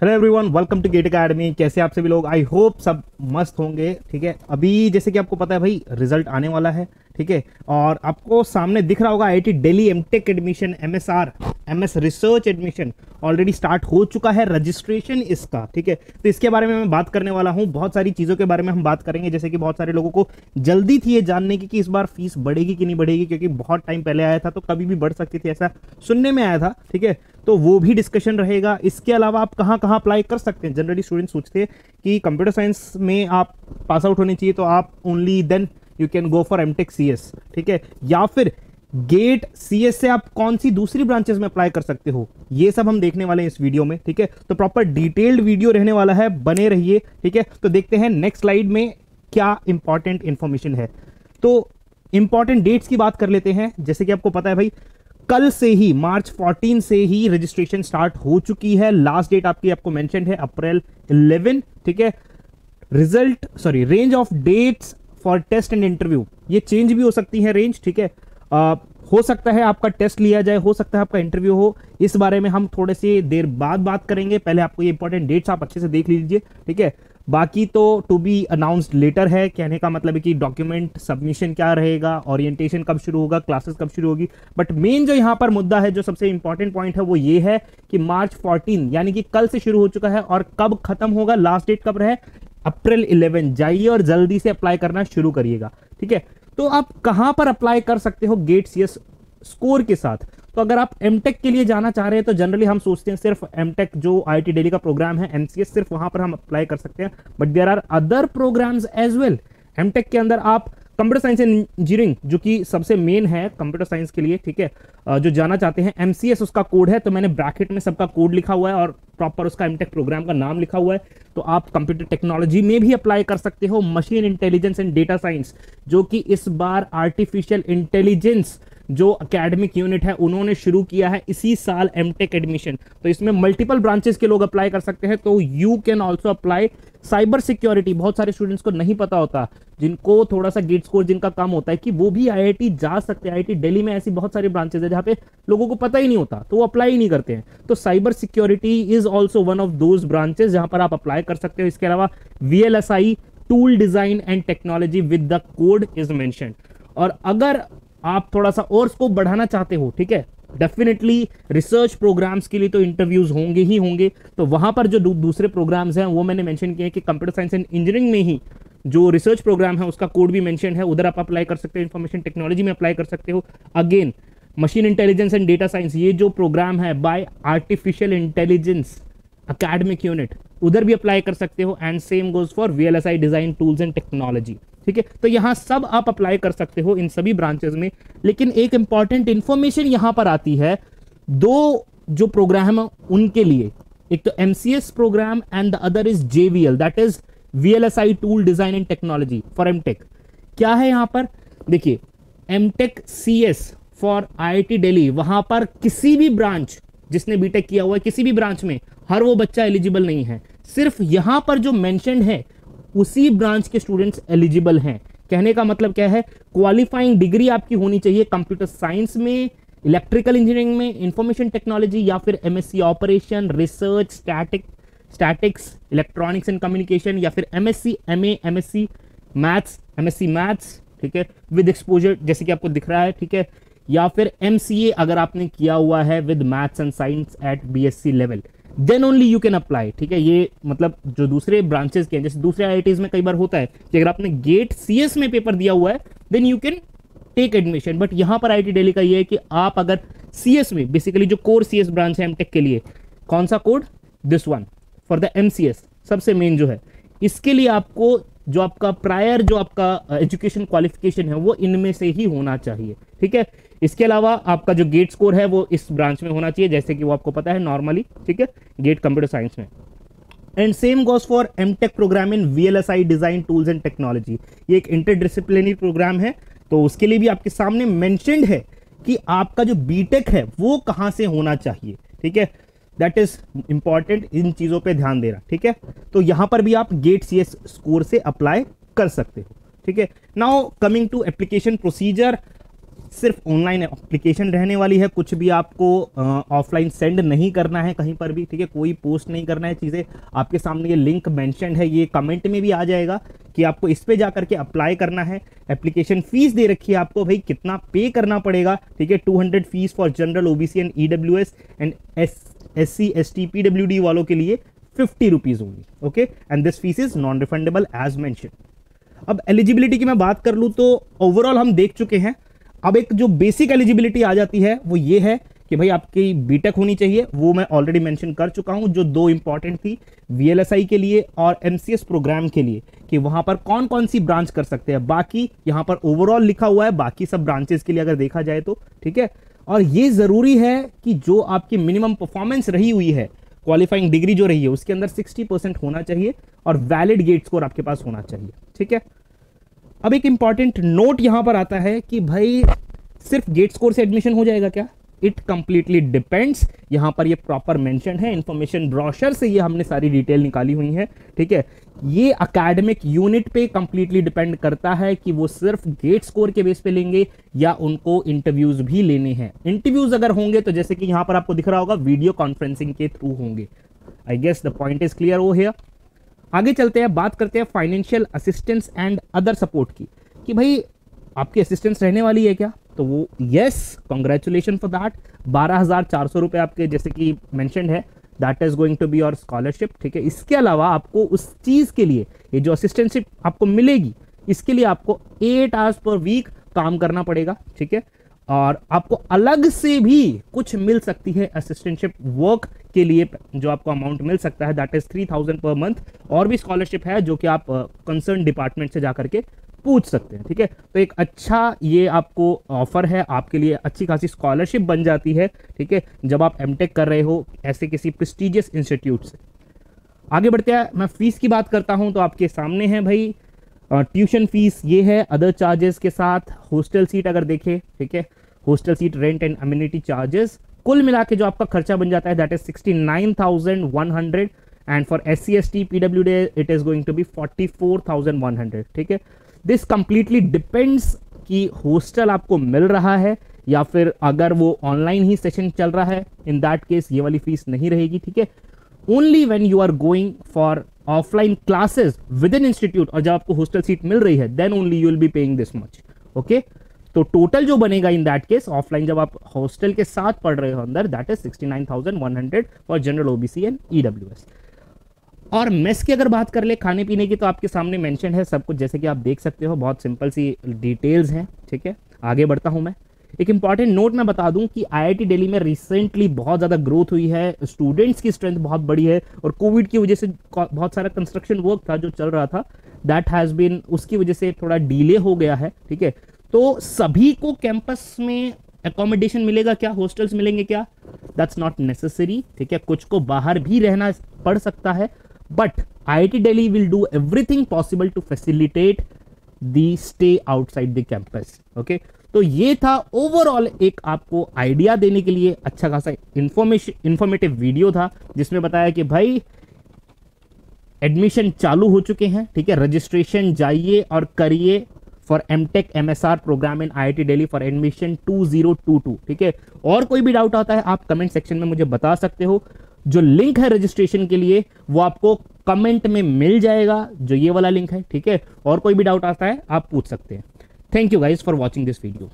Hello everyone, welcome to GATE academy. कैसे आप सभी लोग? आई होप सब मस्त होंगे। ठीक है, अभी जैसे कि आपको पता है भाई, रिजल्ट आने वाला है। ठीक है, और आपको सामने दिख रहा होगा IIT Delhi MTech admission, MSR MS research admission already start हो चुका है, रजिस्ट्रेशन इसका। ठीक है, तो इसके बारे में मैं बात करने वाला हूं। बहुत सारी चीज़ों के बारे में हम बात करेंगे, जैसे कि बहुत सारे लोगों को जल्दी थी ये जानने की कि इस बार फीस बढ़ेगी कि नहीं बढ़ेगी, क्योंकि बहुत टाइम पहले आया था तो कभी भी बढ़ सकती थी, ऐसा सुनने में आया था। ठीक है, तो वो भी डिस्कशन रहेगा। इसके अलावा आप कहाँ कहाँ अप्लाई कर सकते हैं। जनरली स्टूडेंट सोचते हैं कि कंप्यूटर साइंस में आप पास आउट होने चाहिए, तो आप only then you can go for MTech CS. ठीक है, या फिर गेट सीएस से आप कौन सी दूसरी ब्रांचेस में अप्लाई कर सकते हो, ये सब हम देखने वाले हैं इस वीडियो में। ठीक है, तो प्रॉपर डिटेल्ड वीडियो रहने वाला है, बने रहिए। ठीक है, तो देखते हैं नेक्स्ट स्लाइड में क्या इंपॉर्टेंट इंफॉर्मेशन है। तो इंपॉर्टेंट डेट्स की बात कर लेते हैं। जैसे कि आपको पता है भाई, कल से ही मार्च 14 से ही रजिस्ट्रेशन स्टार्ट हो चुकी है। लास्ट डेट आपको मेंशन है अप्रैल 11। ठीक है, range of dates for test and interview, ये चेंज भी हो सकती है रेंज। ठीक है, हो सकता है आपका टेस्ट लिया जाए, हो सकता है आपका इंटरव्यू हो। इस बारे में हम थोड़े से देर बाद बात करेंगे। पहले आपको ये इंपॉर्टेंट डेट्स आप अच्छे से देख लीजिए। ठीक है, बाकी तो टू बी अनाउंस्ड लेटर है। कहने का मतलब है कि डॉक्यूमेंट सबमिशन क्या रहेगा, ओरिएंटेशन कब शुरू होगा, क्लासेस कब शुरू होगी। बट मेन जो यहाँ पर मुद्दा है, जो सबसे इंपॉर्टेंट पॉइंट है, वो ये है कि मार्च 14 यानी कि कल से शुरू हो चुका है, और कब खत्म होगा, लास्ट डेट कब रहे, अप्रैल 11। जाइए और जल्दी से अप्लाई करना शुरू करिएगा। ठीक है, तो आप कहां पर अप्लाई कर सकते हो गेट सीएस स्कोर के साथ। तो अगर आप एमटेक के लिए जाना चाह रहे हैं, तो जनरली हम सोचते हैं सिर्फ एमटेक जो आईआईटी दिल्ली का प्रोग्राम है एमसीएस, सिर्फ वहां पर हम अप्लाई कर सकते हैं। But there are other programs as well. MTech के अंदर आप कंप्यूटर साइंस एंड इंजीनियरिंग, जो कि सबसे मेन है कंप्यूटर साइंस के लिए, ठीक है, जो जाना चाहते हैं, एमसीएस उसका कोड है। तो मैंने ब्रैकेट में सबका कोड लिखा हुआ है और प्रॉपर उसका एमटेक प्रोग्राम का नाम लिखा हुआ है। तो आप कंप्यूटर टेक्नोलॉजी में भी अप्लाई कर सकते हो। Machine intelligence and data science, जो कि इस बार आर्टिफिशियल इंटेलिजेंस जो एकेडमिक यूनिट है उन्होंने शुरू किया है इसी साल एमटेक एडमिशन। तो इसमें मल्टीपल ब्रांचेस के लोग अप्लाई कर सकते हैं। तो you can also apply cyber security. बहुत सारे स्टूडेंट्स को नहीं पता होता, जिनको थोड़ा सा गेट स्कोर जिनका कम होता है, कि वो भी आईआईटी जा सकते हैं। आईआईटी दिल्ली में ऐसी बहुत सारी ब्रांचेस है जहां पे लोगों को पता ही नहीं होता, तो वो अप्लाई ही नहीं करते हैं। तो cyber security is also one of those branches जहां पर आप अप्लाई कर सकते हो। इसके अलावा VLSI tool design and technology with the code is mentioned. और अगर आप थोड़ा सा और स्कोप बढ़ाना चाहते हो, ठीक है, डेफिनेटली रिसर्च प्रोग्राम्स के लिए तो इंटरव्यूज होंगे ही होंगे। तो वहां पर जो दूसरे प्रोग्राम्स हैं वो मैंने मेंशन किए कि कंप्यूटर साइंस एंड इंजीनियरिंग में ही जो रिसर्च प्रोग्राम है उसका कोड भी मेंशन है, उधर आप अप्लाई कर सकते हो। इंफॉर्मेशन टेक्नोलॉजी में अप्लाई कर सकते हो। Again machine intelligence and data science, ये जो प्रोग्राम है bye artificial intelligence academic unit, उधर भी अप्लाई कर सकते हो। And same goes for VLSI design tools and technology. ठीक है, तो यहां सब आप अप्लाई कर सकते हो इन सभी ब्रांचेस में। लेकिन एक इंपॉर्टेंट इंफॉर्मेशन यहां पर आती है, दो जो प्रोग्राम है उनके लिए, एक तो MCS program and the other is JVL, that is VLSI tool design and technology for MTech. क्या है यहां पर देखिए, MTech CS for IIT Delhi, वहां पर किसी भी ब्रांच जिसने बीटेक किया हुआ है, किसी भी ब्रांच में हर वो बच्चा एलिजिबल नहीं है। सिर्फ यहां पर जो मेंशन्ड है उसी ब्रांच के स्टूडेंट्स एलिजिबल हैं। कहने का मतलब क्या है, क्वालिफाइंग डिग्री आपकी होनी चाहिए कंप्यूटर साइंस में, इलेक्ट्रिकल इंजीनियरिंग में, इंफॉर्मेशन टेक्नोलॉजी, या फिर MSc operation, research, statics, electronics and communication, या फिर एमएससी एमए, एमएससी मैथ्स, ठीक है, विद एक्सपोजर जैसे कि आपको दिख रहा है, ठीक है, या फिर एमसीए अगर आपने किया हुआ है with maths and science at BSc level, then only you can apply. ठीक है, ये मतलब जो दूसरे ब्रांचेस के हैं, जैसे दूसरे आईआईटीज में कई बार होता है कि अगर आपने गेट सीएस में पेपर दिया हुआ है then you can take admission. But यहां पर आईआईटी दिल्ली का ये है कि आप अगर सीएस में, बेसिकली जो कोर सीएस ब्रांच है एमटेक के लिए, कौन सा code, this one for the MCS, सबसे मेन जो है, इसके लिए आपको जो आपका प्रायर जो आपका एजुकेशन क्वालिफिकेशन है वो इनमें से ही होना चाहिए। ठीक है, इसके अलावा आपका जो गेट स्कोर है वो इस ब्रांच में होना चाहिए, जैसे कि वो आपको पता है नॉर्मली, ठीक है, गेट कंप्यूटर साइंस में। And same goes for MTech program in VLSI design tools and technology. ये एक इंटरडिसिप्लिनरी प्रोग्राम है, तो उसके लिए भी आपके सामने मेंशन्ड है कि आपका जो बीटेक है वो कहां से होना चाहिए। ठीक है, दैट इज इंपॉर्टेंट, इन चीजों पे ध्यान देना। ठीक है, तो यहां पर भी आप गेट सीएस स्कोर से अप्लाई कर सकते हो। ठीक है, now coming to application procedure, सिर्फ ऑनलाइन एप्लीकेशन रहने वाली है, कुछ भी आपको ऑफलाइन सेंड नहीं करना है कहीं पर भी, ठीक है, कोई पोस्ट नहीं करना है चीज़ें। आपके सामने ये लिंक मेंशन है, ये कमेंट में भी आ जाएगा कि आपको इस पे जा करके अप्लाई करना है। एप्लीकेशन फीस दे रखी है आपको, भाई कितना पे करना पड़ेगा, ठीक है, 200 fees for general OBC and EWS and SC ST PWD वालों के लिए 50 rupees only, okay, and this fees is non refundable as mention. अब एलिजिबिलिटी की मैं बात कर लूं तो ओवरऑल हम देख चुके हैं। अब एक जो बेसिक एलिजिबिलिटी आ जाती है वो ये है कि भाई आपकी बीटेक होनी चाहिए, वो मैं ऑलरेडी मेंशन कर चुका हूं, जो 2 इंपॉर्टेंट थी VLSI के लिए और MCS प्रोग्राम के लिए, कि वहां पर कौन कौन सी ब्रांच कर सकते हैं। बाकी यहां पर ओवरऑल लिखा हुआ है, बाकी सब ब्रांचेस के लिए अगर देखा जाए तो, ठीक है। और ये जरूरी है कि जो आपकी मिनिमम परफॉर्मेंस रही हुई है, क्वालिफाइंग डिग्री जो रही है, उसके अंदर 60% होना चाहिए और वैलिड गेट स्कोर आपके पास होना चाहिए, ठीक है। अब एक इंपॉर्टेंट नोट यहां पर आता है कि भाई सिर्फ गेट स्कोर से एडमिशन हो जाएगा क्या? It completely depends. यहां पर ये प्रॉपर मेंशन है, इंफॉर्मेशन ब्रोशर से ये हमने सारी डिटेल निकाली हुई है, ठीक है। ये एकेडमिक यूनिट पे कंप्लीटली डिपेंड करता है कि वो सिर्फ गेट स्कोर के बेस पे लेंगे या उनको इंटरव्यूज भी लेने हैं। इंटरव्यूज अगर होंगे तो जैसे कि यहां पर आपको दिख रहा होगा, वीडियो कॉन्फ्रेंसिंग के थ्रू होंगे। I guess the point is clear हो हियर। आगे चलते हैं, बात करते हैं financial assistance and other support की, कि भाई आपकी असिस्टेंस रहने वाली है क्या? तो वो यस, कॉन्ग्रेचुलेशन फॉर दैट। 12,400 रुपए आपके जैसे कि मेंशन्ड है, that is going to be your scholarship, ठीक है। इसके अलावा आपको उस चीज के लिए, ये जो असिस्टेंटशिप आपको मिलेगी, इसके लिए आपको 8 आवर्स पर वीक काम करना पड़ेगा, ठीक है। और आपको अलग से भी कुछ मिल सकती है असिस्टेंटशिप वर्क के लिए, जो आपको अमाउंट मिल सकता है, दैट इज 3,000 पर मंथ। और भी स्कॉलरशिप है जो कि आप कंसर्न डिपार्टमेंट से जाकर के पूछ सकते हैं, ठीक है। तो एक अच्छा ये आपको ऑफर है, आपके लिए अच्छी खासी स्कॉलरशिप बन जाती है, ठीक है, जब आप एमटेक कर रहे हो ऐसे किसी प्रेस्टिजियस इंस्टीट्यूट से। आगे बढ़ते हैं, मैं फीस की बात करता हूं तो आपके सामने है भाई ट्यूशन फीस ये है, अदर चार्जेस के साथ हॉस्टल सीट अगर देखें, ठीक है, hostel seat, rent and amenity charges, कुल मिला के जो आपका खर्चा बन जाता है that is 69,100 and for SC ST PWD it is going to be 44,100, ठीक है। दिस कंप्लीटली डिपेंड्स कि हॉस्टल आपको मिल रहा है या फिर अगर वो ऑनलाइन ही सेशन चल रहा है, इन दैट केस ये वाली फीस नहीं रहेगी, ठीक है। Only when you are going for offline classes within institute और जब आपको हॉस्टल सीट मिल रही है, then only you will be paying this much, okay. तो टोटल जो बनेगा इन दैट केस ऑफलाइन जब आप हॉस्टल के साथ पढ़ रहे हो अंदर, that is 69,100 for general OBC and EWS। और मेस की अगर बात कर ले खाने पीने की, तो आपके सामने मेंशन है सब कुछ, जैसे कि आप देख सकते हो, बहुत सिंपल सी डिटेल्स हैं, ठीक है। आगे बढ़ता हूं मैं, एक इंपॉर्टेंट नोट मैं बता दूं कि IIT दिल्ली में रिसेंटली बहुत ज़्यादा ग्रोथ हुई है, स्टूडेंट्स की स्ट्रेंथ बहुत बड़ी है, और कोविड की वजह से बहुत सारा कंस्ट्रक्शन वर्क था जो चल रहा था, दैट हैज़ बीन, उसकी वजह से थोड़ा डिले हो गया है, ठीक है। तो सभी को कैंपस में एकोमोडेशन मिलेगा क्या, हॉस्टल्स मिलेंगे क्या? दैट्स नॉट नेसेसरी, ठीक है। कुछ को बाहर भी रहना पड़ सकता है, but IIT Delhi will do everything possible to facilitate the stay outside the campus, okay. तो ये था ओवरऑल एक आपको आइडिया देने के लिए अच्छा खासा इंफॉर्मेटिव वीडियो था, जिसमें बताया कि भाई एडमिशन चालू हो चुके हैं, ठीक है। रजिस्ट्रेशन जाइए और करिए for MTech MSR program in IIT Delhi for admission 2022, ठीक है। और कोई भी डाउट आता है आप कमेंट सेक्शन में मुझे बता सकते हो। जो लिंक है रजिस्ट्रेशन के लिए वो आपको कमेंट में मिल जाएगा, जो ये वाला लिंक है, ठीक है। और कोई भी डाउट आता है आप पूछ सकते हैं। Thank you guys for watching this video.